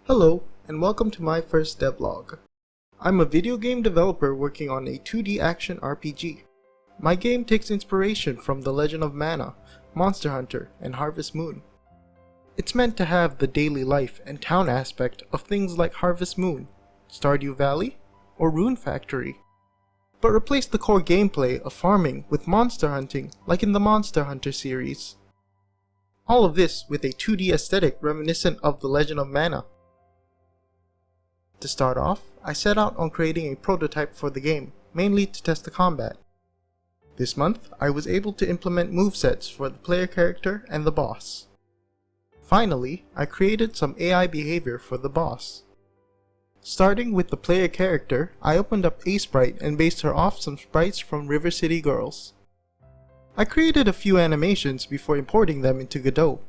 Hello, and welcome to my first devlog. I'm a video game developer working on a 2D action RPG. My game takes inspiration from The Legend of Mana, Monster Hunter, and Harvest Moon. It's meant to have the daily life and town aspect of things like Harvest Moon, Stardew Valley, or Rune Factory, but replace the core gameplay of farming with monster hunting like in the Monster Hunter series. All of this with a 2D aesthetic reminiscent of The Legend of Mana. To start off, I set out on creating a prototype for the game, mainly to test the combat. This month, I was able to implement movesets for the player character and the boss. Finally, I created some AI behavior for the boss. Starting with the player character, I opened up A-Sprite and based her off some sprites from River City Girls. I created a few animations before importing them into Godot.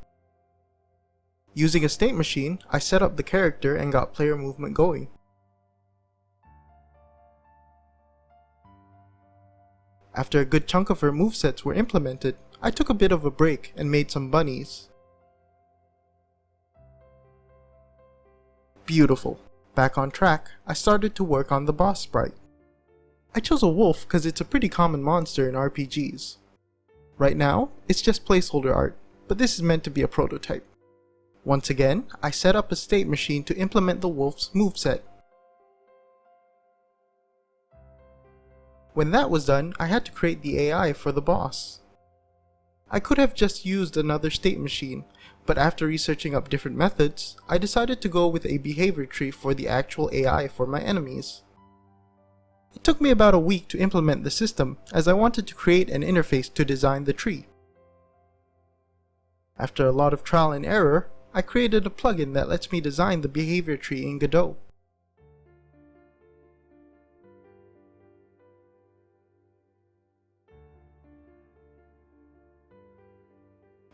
Using a state machine, I set up the character and got player movement going. After a good chunk of her movesets were implemented, I took a bit of a break and made some bunnies. Beautiful. Back on track, I started to work on the boss sprite. I chose a wolf because it's a pretty common monster in RPGs. Right now, it's just placeholder art, but this is meant to be a prototype. Once again, I set up a state machine to implement the wolf's moveset. When that was done, I had to create the AI for the boss. I could have just used another state machine, but after researching up different methods, I decided to go with a behavior tree for the actual AI for my enemies. It took me about a week to implement the system, as I wanted to create an interface to design the tree. After a lot of trial and error, I created a plugin that lets me design the behavior tree in Godot.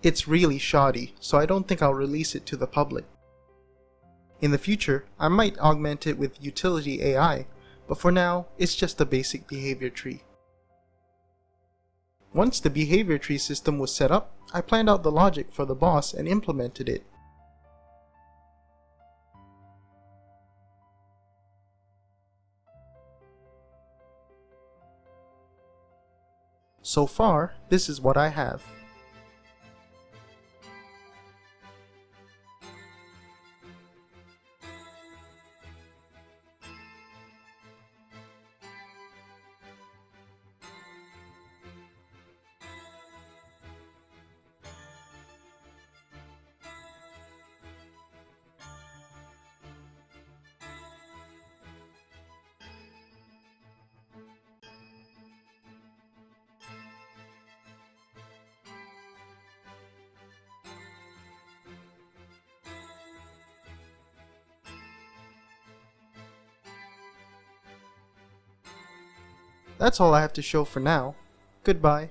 It's really shoddy, so I don't think I'll release it to the public. In the future, I might augment it with utility AI, but for now, it's just a basic behavior tree. Once the behavior tree system was set up, I planned out the logic for the boss and implemented it. So far, this is what I have. That's all I have to show for now. Goodbye.